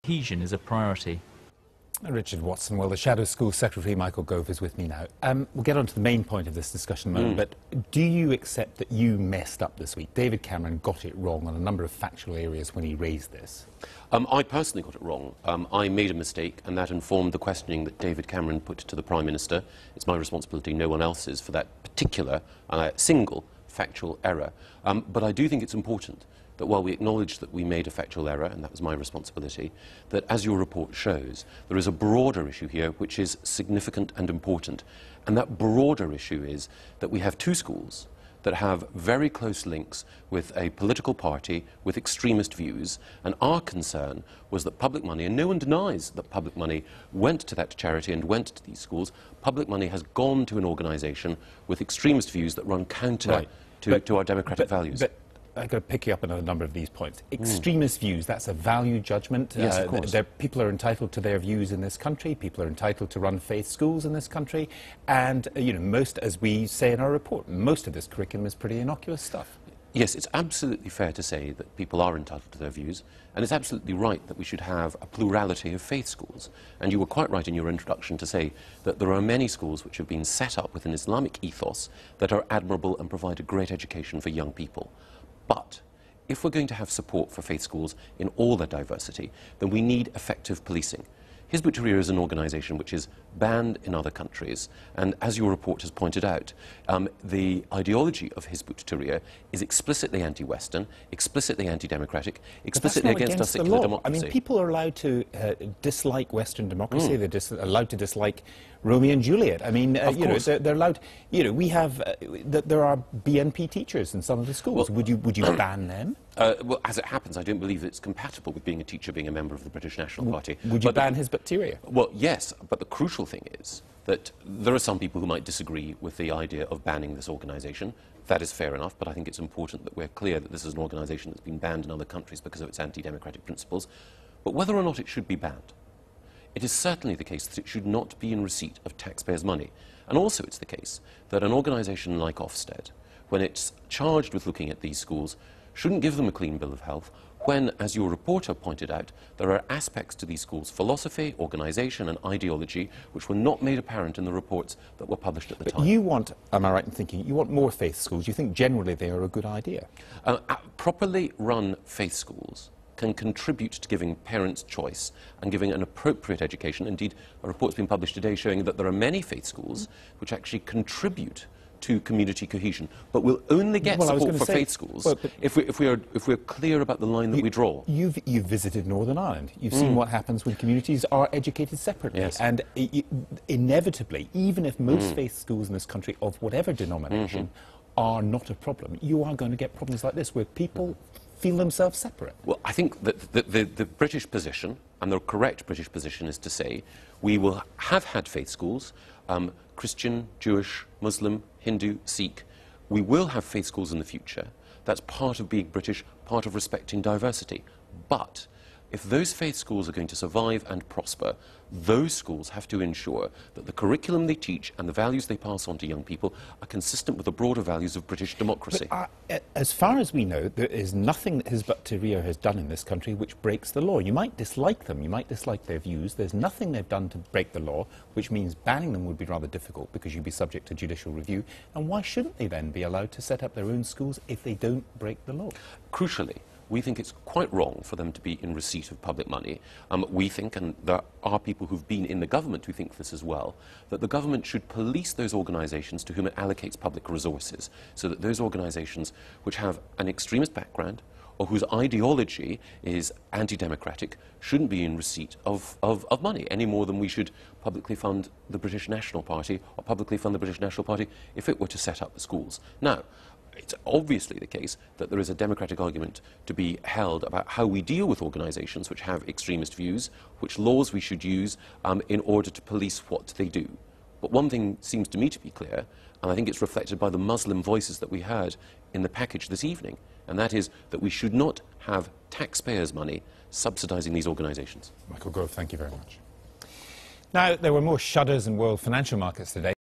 Cohesion is a priority. Richard Watson, well, the Shadow School Secretary, Michael Gove, is with me now. We'll get on to the main point of this discussion in a moment, but do you accept that you messed up this week? David Cameron got it wrong on a number of factual areas when he raised this. I personally got it wrong. I made a mistake, and that informed the questioning that David Cameron put to the Prime Minister. It's my responsibility, no one else's, for that particular single factual error. But I do think it's important that while we acknowledge that we made a factual error, and that was my responsibility, that as your report shows, there is a broader issue here which is significant and important. And that broader issue is that we have two schools that have very close links with a political party with extremist views, and our concern was that public money, and no one denies that public money went to that charity and went to these schools, public money has gone to an organisation with extremist views that run counter to our democratic values. I've got to pick you up on a number of these points. Extremist views, that's a value judgment. Yes, of course. People are entitled to their views in this country. People are entitled to run faith schools in this country. And, you know, most, as we say in our report, most of this curriculum is pretty innocuous stuff. Yes, it's absolutely fair to say that people are entitled to their views, and it's absolutely right that we should have a plurality of faith schools. And you were quite right in your introduction to say that there are many schools which have been set up with an Islamic ethos that are admirable and provide a great education for young people. But if we're going to have support for faith schools in all their diversity, then we need effective policing. Hizb ut-Tahrir is an organisation which is banned in other countries, and as your report has pointed out, the ideology of Hizb ut-Tahrir is explicitly anti-Western, explicitly anti-democratic, explicitly against our secular democracy. I mean, people are allowed to dislike Western democracy. They're allowed to dislike Romeo and Juliet. I mean, you know, they're allowed. You know, we have there are BNP teachers in some of the schools. Well, would you ban them? Well, as it happens, I don't believe it's compatible with being a teacher, being a member of the British National Party. Would you ban Hizb ut-Tahrir? Well, yes, but the crucial thing is that there are some people who might disagree with the idea of banning this organisation. That is fair enough, but I think it's important that we're clear that this is an organisation that's been banned in other countries because of its anti-democratic principles. But whether or not it should be banned, it is certainly the case that it should not be in receipt of taxpayers' money. And also it's the case that an organisation like Ofsted, when it's charged with looking at these schools, shouldn't give them a clean bill of health when, as your reporter pointed out, there are aspects to these schools' philosophy, organisation and ideology which were not made apparent in the reports that were published at the time. You want, am I right in thinking, you want more faith schools? You think generally they are a good idea? Properly run faith schools can contribute to giving parents choice and giving an appropriate education. Indeed, a report's been published today showing that there are many faith schools which actually contribute to community cohesion, but we'll only get support for faith schools if we're clear about the line that we draw. You've visited Northern Ireland. You've seen what happens when communities are educated separately. Yes. And inevitably, even if most faith schools in this country of whatever denomination are not a problem, you are going to get problems like this where people feel themselves separate. Well, I think that the British position, and the correct British position, is to say we will have had faith schools, Christian, Jewish, Muslim, Hindu, Sikh. We will have faith schools in the future. That's part of being British, part of respecting diversity. But if those faith schools are going to survive and prosper, those schools have to ensure that the curriculum they teach and the values they pass on to young people are consistent with the broader values of British democracy. But, as far as we know, there is nothing that Hizb ut-Tahrir has done in this country which breaks the law. You might dislike them, you might dislike their views. There's nothing they've done to break the law, which means banning them would be rather difficult because you'd be subject to judicial review. And why shouldn't they then be allowed to set up their own schools if they don't break the law? Crucially, we think it's quite wrong for them to be in receipt of public money. We think, and there are people who've been in the government who think this as well, that the government should police those organisations to whom it allocates public resources, so that those organisations which have an extremist background or whose ideology is anti-democratic shouldn't be in receipt of money any more than we should publicly fund the British National Party or publicly fund the British National Party if it were to set up the schools. Now, it's obviously the case that there is a democratic argument to be held about how we deal with organisations which have extremist views, which laws we should use in order to police what they do. But one thing seems to me to be clear, and I think it's reflected by the Muslim voices that we heard in the package this evening, and that is that we should not have taxpayers' money subsidising these organisations. Michael Gove, thank you very much. Now, there were more shudders in world financial markets today.